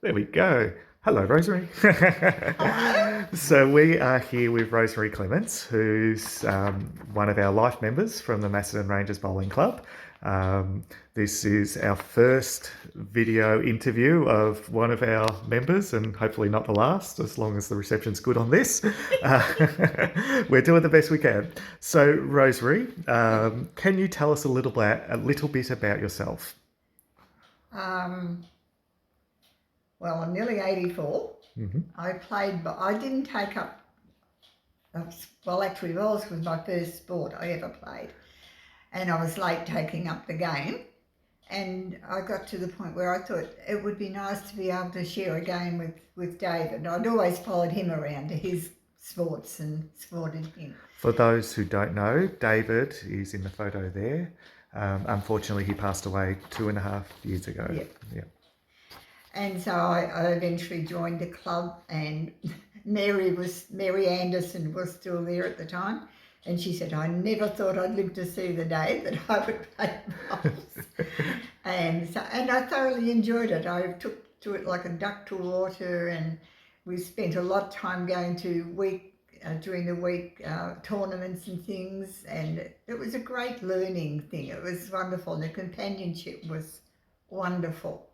There we go. Hello, Rosemary. Hello. So we are here with Rosemary Clements, who's one of our life members from the Macedon Rangers Bowling Club. This is our first video interview of one of our members, and hopefully not the last, as long as the reception's good on this. We're doing the best we can. So, Rosemary, can you tell us a little bit about yourself? Well, I'm nearly 84. Mm-hmm. I played, but I didn't take up, well, actually, bowls was my first sport I ever played. And I was late taking up the game. And I got to the point where I thought it would be nice to be able to share a game with David. I'd always followed him around to his sports and supported him. For those who don't know, David is in the photo there. Unfortunately, he passed away 2.5 years ago. Yeah. And so I eventually joined the club, and Mary Anderson was still there at the time, and she said, I never thought I'd live to see the day that I would play bowls. and I thoroughly enjoyed it. I took to it like a duck to water, and we spent a lot of time going to during the week tournaments and things, and it was a great learning thing. It was wonderful, and the companionship was wonderful.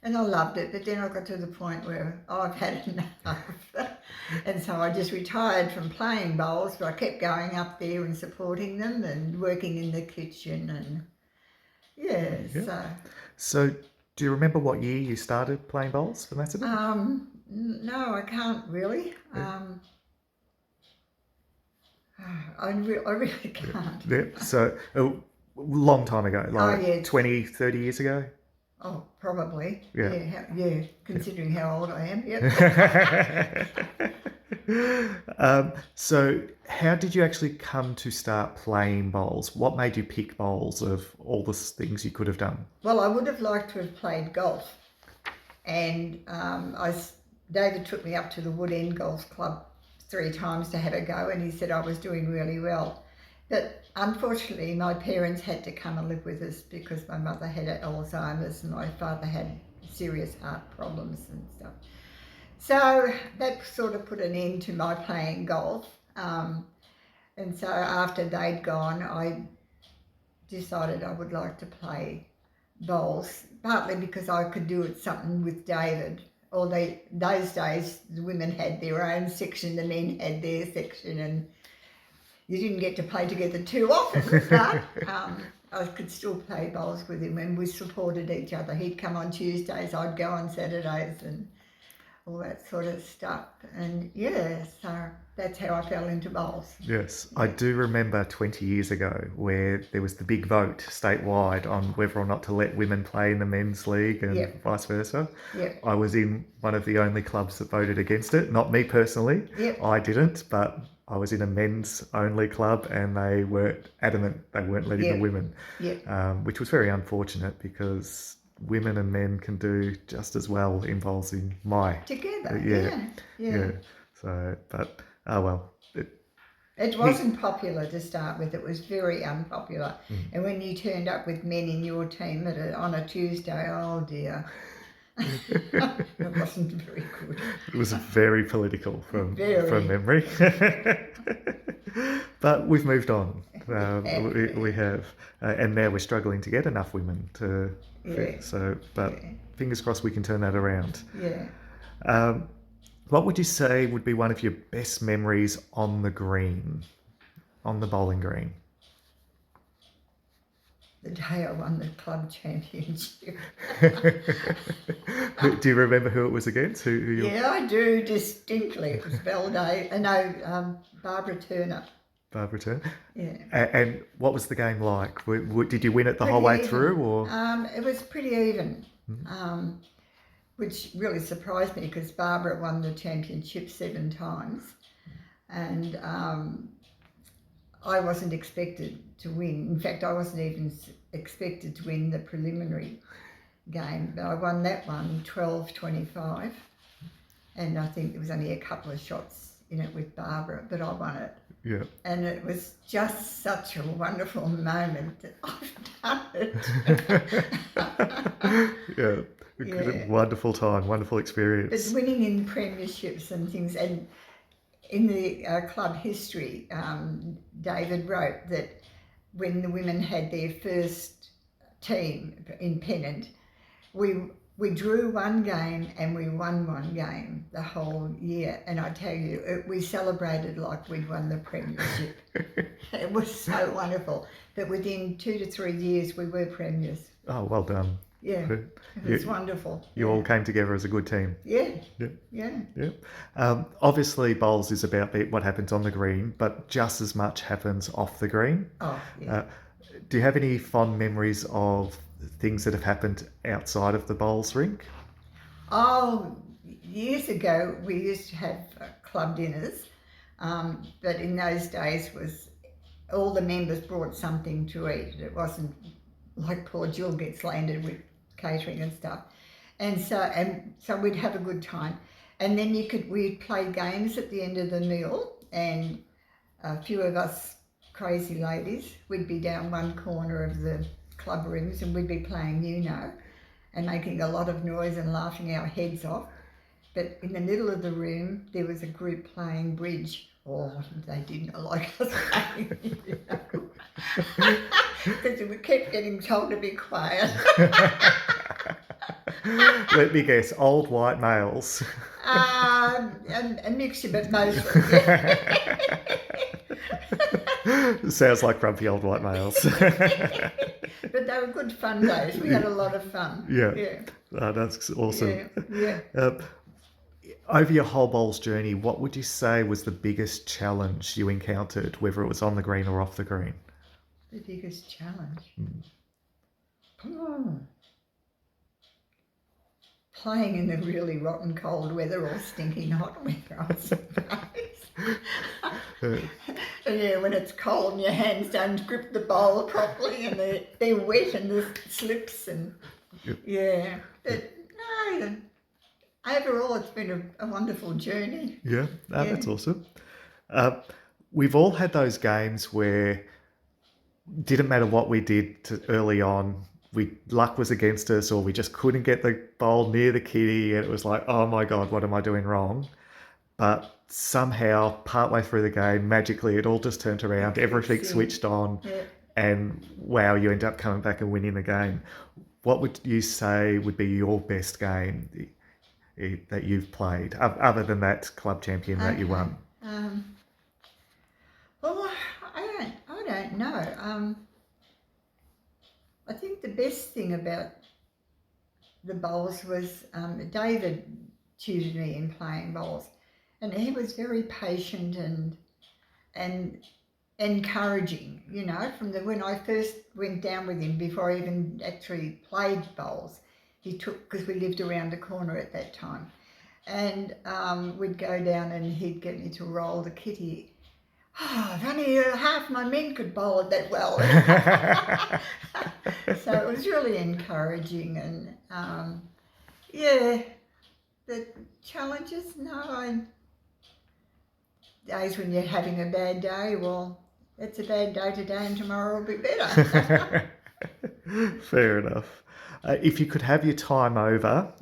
And I loved it, but then I got to the point where I've had enough. And so I just retired from playing bowls, but I kept going up there and supporting them and working in the kitchen, and So do you remember what year you started playing bowls for Macedon? No, I can't really. I really can't. Yeah, so a long time ago, like 20, 30 years ago? Oh, probably. Yeah. Considering how old I am. Yep. So how did you actually come to start playing bowls? What made you pick bowls of all the things you could have done? Well, I would have liked to have played golf. And David took me up to the Wood End Golf Club 3 times to have a go, and he said I was doing really well. But unfortunately, my parents had to come and live with us because my mother had Alzheimer's and my father had serious heart problems and stuff. So that sort of put an end to my playing golf. And so after they'd gone, I decided I would like to play bowls, partly because I could do something with David. Those days, the women had their own section, the men had their section, and you didn't get to play together too often, but I could still play bowls with him, and we supported each other. He'd come on Tuesdays, I'd go on Saturdays, and all that sort of stuff. And so that's how I fell into bowls. Yes, I do remember 20 years ago where there was the big vote statewide on whether or not to let women play in the men's league and vice versa. Yep. I was in one of the only clubs that voted against it. Not me personally. Yep. I didn't, but I was in a men's only club, and they were adamant they weren't letting the women, which was very unfortunate because women and men can do just as well in bowls in my together. Yeah. So, but oh well. It wasn't popular to start with. It was very unpopular. And when you turned up with men in your team on a Tuesday, oh dear. It wasn't very good. It was very political from memory. But we've moved on. We have, and now we're struggling to get enough women to fit. So, but fingers crossed we can turn that around. Yeah. What would you say would be one of your best memories on the green, on the bowling green? The day I won the club championship. Do you remember who it was against? Yeah, I do distinctly. It was Barbara Turner. Barbara Turner? Yeah. And what was the game like? Did you win it the whole way through? Or? It was pretty even, which really surprised me because Barbara won the championship 7 times. And I wasn't expected to win. In fact, I wasn't even expected to win the preliminary game, but I won that one 12-25, and I think there was only a couple of shots in it with Barbara, but I won it. Yeah. And it was just such a wonderful moment that I've done it. Yeah. Yeah. Wonderful time, wonderful But experience. winning in premierships and things, and in the club history, David wrote that when the women had their first team in Pennant, we drew one game and we won one game the whole year. And I tell you, we celebrated like we'd won the premiership. It was so wonderful. But within 2 to 3 years, we were premiers. Oh, well done. Yeah, it was wonderful. You all came together as a good team. Yeah, Yeah. yeah. Yeah. Obviously, bowls is about what happens on the green, but just as much happens off the green. Oh, yeah. Do you have any fond memories of things that have happened outside of the bowls rink? Oh, years ago we used to have club dinners, but in those days was all the members brought something to eat. It wasn't like poor Jill gets landed with catering and stuff, and so we'd have a good time, and then we'd play games at the end of the meal, and a few of us crazy ladies, we'd be down one corner of the club rooms and we'd be playing and making a lot of noise and laughing our heads off. But in the middle of the room, there was a group playing bridge. Oh, they didn't like us playing, because we kept getting told to be quiet. Let me guess, old white males. A mixture, but mostly. Sounds like grumpy old white males. But they were good fun days. We had a lot of fun. Yeah. Yeah. Oh, that's awesome. Yeah. Over your whole bowls journey, what would you say was the biggest challenge you encountered, whether it was on the green or off the green? The biggest challenge? Oh. Playing in the really rotten cold weather or stinking hot weather, I suppose. Yeah, when it's cold and your hands don't grip the bowl properly and they're wet and the slips and yeah. But no, overall it's been a wonderful journey. Yeah, that's awesome. We've all had those games where didn't matter what we did early on, luck was against us, or we just couldn't get the bowl near the kitty, and it was like, oh my God, what am I doing wrong? But somehow, partway through the game, magically, it all just turned around, everything switched on, and wow, you end up coming back and winning the game. What would you say would be your best game that you've played, other than that club champion that you won? Well, I don't know. I think the best thing about the bowls was David tutored me in playing bowls, and he was very patient and encouraging. You know, when I first went down with him, before I even actually played bowls, because we lived around the corner at that time, and we'd go down and he'd get me to roll the kitty. Oh, only half my men could bowl it that well. So it was really encouraging, and the challenges, days when you're having a bad day, well, it's a bad day today and tomorrow will be better. Fair enough. If you could have your time over,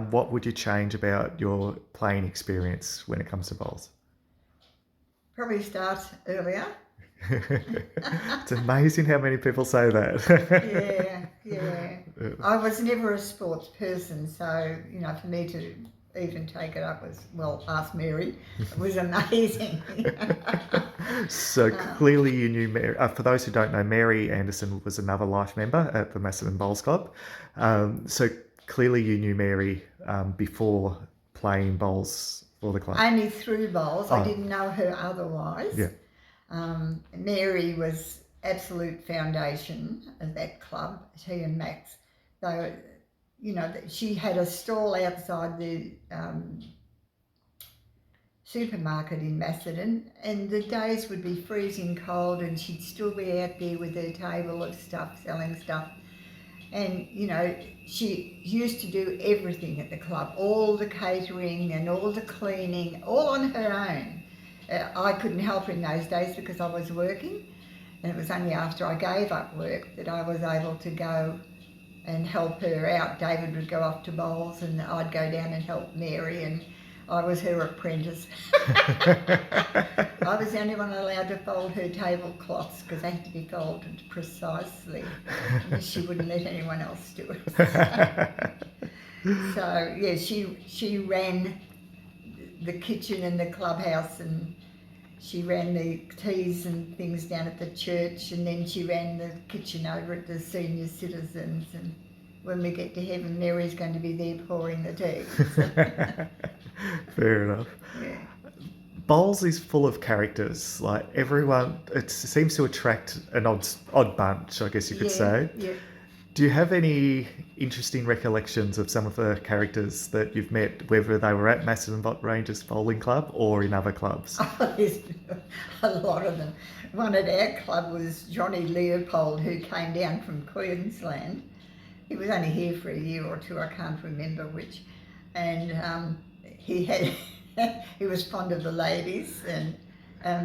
what would you change about your playing experience when it comes to bowls? Probably start earlier. It's amazing how many people say that. Yeah. I was never a sports person, so, for me to even take it up ask Mary. It was amazing. So clearly you knew Mary. For those who don't know, Mary Anderson was another life member at the Macedon Bowls Club. So clearly you knew Mary before playing bowls for the club. Only through bowls. I didn't know her otherwise. Yeah. Mary was absolute foundation of that club, she and Max. Though, she had a stall outside the supermarket in Macedon, and the days would be freezing cold and she'd still be out there with her table of stuff, selling stuff. And, she used to do everything at the club, all the catering and all the cleaning, all on her own. I couldn't help her in those days because I was working, and it was only after I gave up work that I was able to go and help her out. David would go off to bowls and I'd go down and help Mary, and I was her apprentice. I was the only one allowed to fold her tablecloths because they had to be folded precisely. And she wouldn't let anyone else do it. So yeah, she ran the kitchen and the clubhouse, and she ran the teas and things down at the church, and then she ran the kitchen over at the senior citizens, and when we get to heaven, Mary's going to be there pouring the tea. Fair enough. Yeah. Bowls is full of characters. Like everyone, it seems to attract an odd bunch, I guess you could say. Yeah. Do you have any interesting recollections of some of the characters that you've met, whether they were at Macedon Rangers Bowling Club or in other clubs? Oh, there's a lot of them. One at our club was Johnny Leopold, who came down from Queensland. He was only here for a year or two, I can't remember which. And he was fond of the ladies, and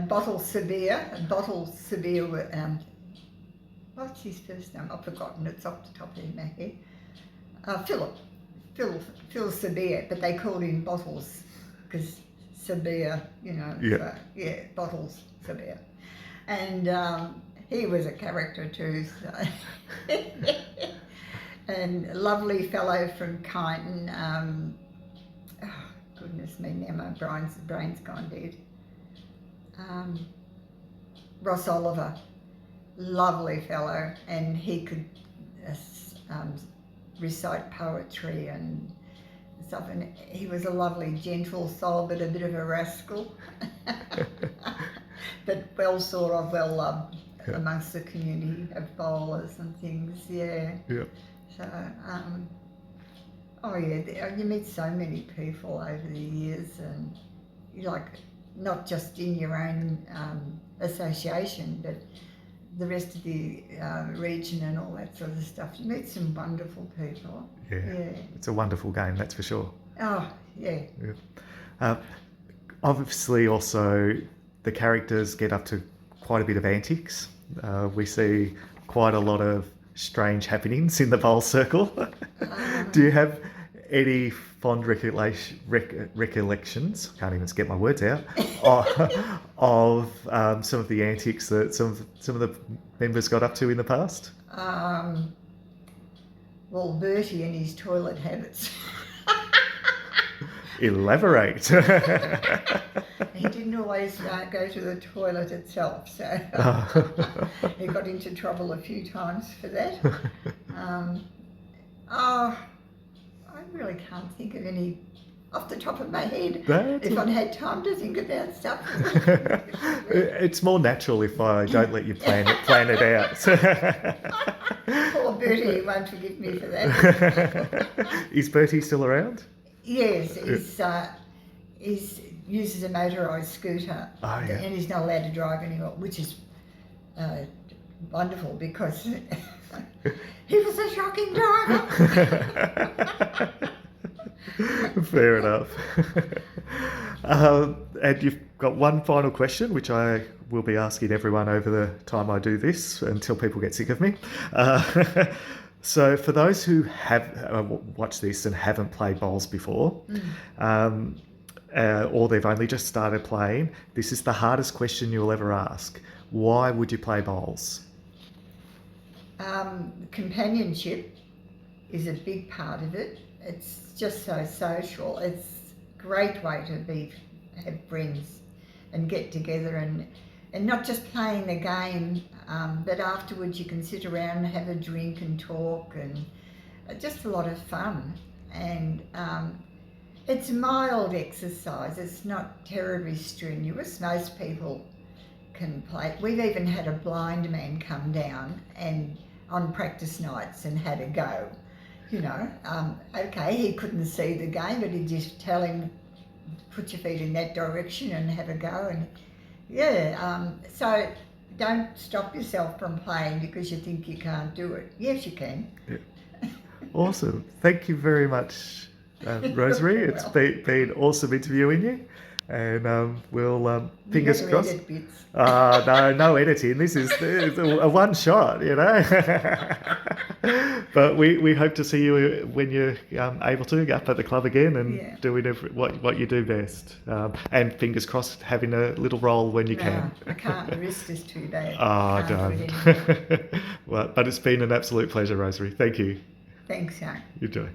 Bottle Sabir. What's his first name? I've forgotten. It's off the top of my head. Phil Sabir, but they called him Bottles because Sabir, Yeah. So, Bottles Sabir. And he was a character too. So. And a lovely fellow from Kyneton. Goodness me, now my brain's gone dead. Ross Oliver. Lovely fellow, and he could recite poetry and stuff, and he was a lovely gentle soul, but a bit of a rascal. But well loved amongst the community of bowlers and things. Yeah. So you meet so many people over the years, and you not just in your own association, but the rest of the region and all that sort of stuff. You meet some wonderful people. Yeah. It's a wonderful game, that's for sure. Oh, yeah. Obviously, also, the characters get up to quite a bit of antics. We see quite a lot of strange happenings in the bowl circle. Do you have any fond recollections, can't even get my words out, of some of the antics that some of the members got up to in the past? Well, Bertie and his toilet habits. Elaborate. He didn't always go to the toilet itself, so he got into trouble a few times for that. I really can't think of any off the top of my head. If I'd had time to think about stuff. It's more natural if I don't let you plan it out. Poor Bertie won't forgive me for that. Is Bertie still around? Yes, he uses a motorised scooter, and he's not allowed to drive anymore, which is wonderful because he was a shocking driver. Fair enough. And you've got one final question, which I will be asking everyone over the time I do this until people get sick of me. So for those who have watched this and haven't played bowls before, or they've only just started playing, this is the hardest question you'll ever ask. Why would you play bowls? Companionship is a big part of it. It's just so social. It's a great way to have friends and get together and not just playing the game, but afterwards you can sit around and have a drink and talk, and just a lot of fun. And it's mild exercise. It's not terribly strenuous. Most people can play. We've even had a blind man come down and on practice nights and had a go. Okay, he couldn't see the game, but he'd just tell him, put your feet in that direction and have a go. And so don't stop yourself from playing because you think you can't do it. Yes, you can. Yeah. Awesome. Thank you very much, Rosemary. It's been awesome interviewing you. And we'll You fingers got to crossed. edit bits. No editing. This is a one shot, you know. But we hope to see you when you're able to up at the club again and Yeah. doing what you do best. And fingers crossed, having a little role when you No, can. I can't. The wrist is too bad. Ah, Can't do it done. anymore. Well, but it's been an absolute pleasure, Rosemary. Thank you. Thanks, Young. You do.